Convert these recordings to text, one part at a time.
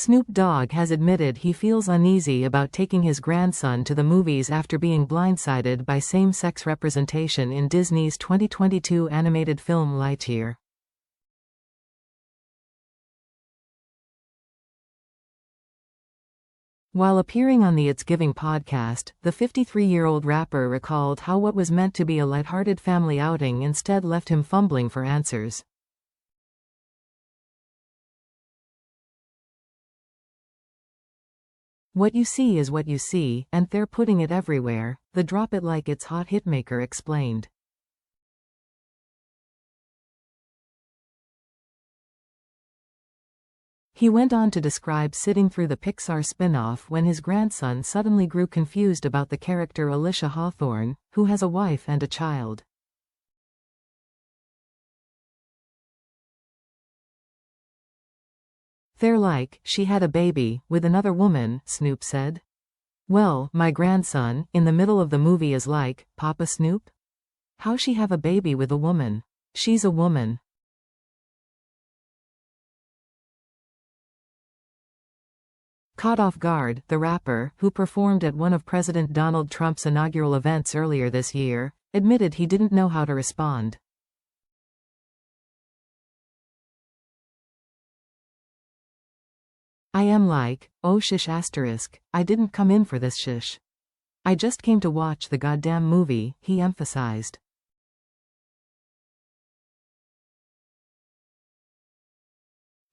Snoop Dogg has admitted he feels uneasy about taking his grandson to the movies after being blindsided by same-sex representation in Disney's 2022 animated film Lightyear. While appearing on the It's Giving podcast, the 53-year-old rapper recalled how what was meant to be a lighthearted family outing instead left him fumbling for answers. "What you see is what you see, and they're putting it everywhere," the Drop It Like It's Hot hitmaker explained. He went on to describe sitting through the Pixar spin-off when his grandson suddenly grew confused about the character Alicia Hawthorne, who has a wife and a child. "They're like, she had a baby, with another woman," Snoop said. "Well, my grandson, in the middle of the movie is like, Papa Snoop? How she have a baby with a woman? She's a woman." Caught off guard, the rapper, who performed at one of President Donald Trump's inaugural events earlier this year, admitted he didn't know how to respond. "I am like, oh shish asterisk, I didn't come in for this shish. I just came to watch the goddamn movie," he emphasized.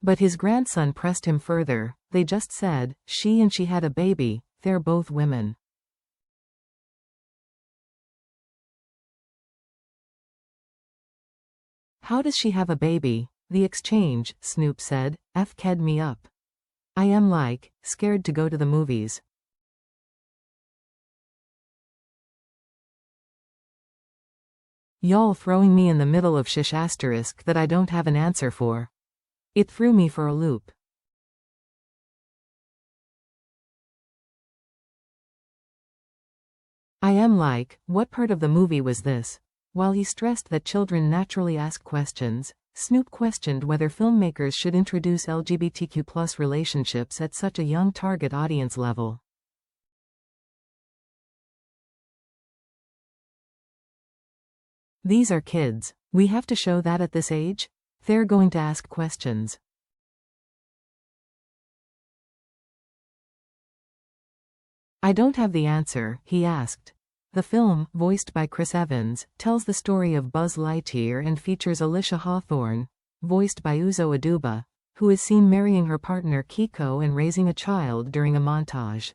But his grandson pressed him further. "They just said, she and she had a baby, they're both women." "How does she have a baby? The exchange," Snoop said, "Ked me up. I am like, scared to go to the movies." "Y'all throwing me in the middle of shish asterisk that I don't have an answer for. It threw me for a loop." "I am like, what part of the movie was this?" While he stressed that children naturally ask questions, Snoop questioned whether filmmakers should introduce LGBTQ+ relationships at such a young target audience level. "These are kids. We have to show that at this age? They're going to ask questions." "I don't have the answer," he asked. The film, voiced by Chris Evans, tells the story of Buzz Lightyear and features Alicia Hawthorne, voiced by Uzo Aduba, who is seen marrying her partner Kiko and raising a child during a montage.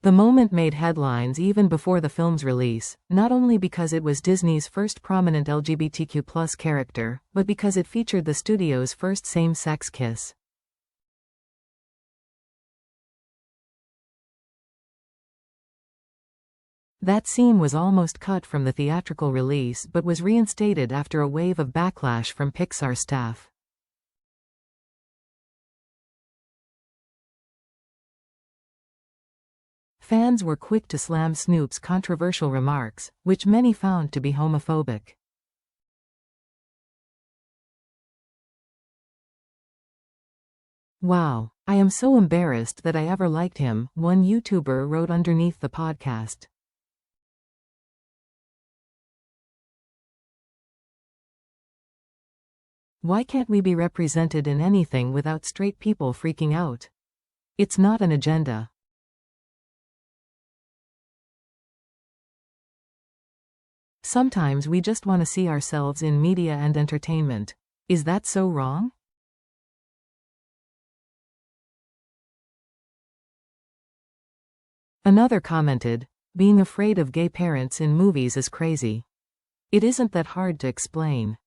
The moment made headlines even before the film's release, not only because it was Disney's first prominent LGBTQ+ character, but because it featured the studio's first same-sex kiss. That scene was almost cut from the theatrical release but was reinstated after a wave of backlash from Pixar staff. Fans were quick to slam Snoop's controversial remarks, which many found to be homophobic. "Wow, I am so embarrassed that I ever liked him," one YouTuber wrote underneath the podcast. "Why can't we be represented in anything without straight people freaking out? It's not an agenda. Sometimes we just want to see ourselves in media and entertainment. Is that so wrong?" Another commented, "Being afraid of gay parents in movies is crazy. It isn't that hard to explain."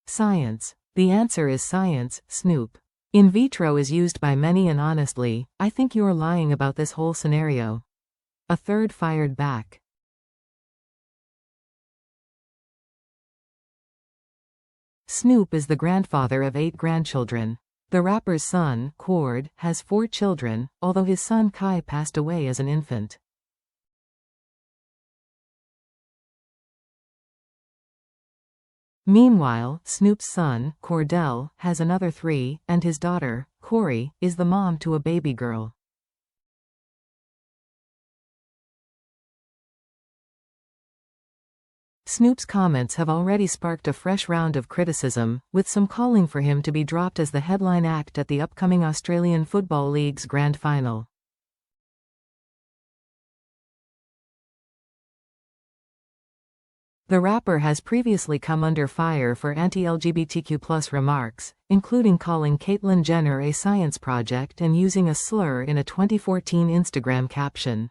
"Science. The answer is science, Snoop. In vitro is used by many and honestly, I think you're lying about this whole scenario." A third fired back. Snoop is the grandfather of 8 grandchildren. The rapper's son, Cord, has 4 children, although his son Kai passed away as an infant. Meanwhile, Snoop's son, Cordell, has another 3, and his daughter, Corey, is the mom to a baby girl. Snoop's comments have already sparked a fresh round of criticism, with some calling for him to be dropped as the headline act at the upcoming Australian Football League's Grand Final. The rapper has previously come under fire for anti-LGBTQ+ remarks, including calling Caitlyn Jenner a science project and using a slur in a 2014 Instagram caption.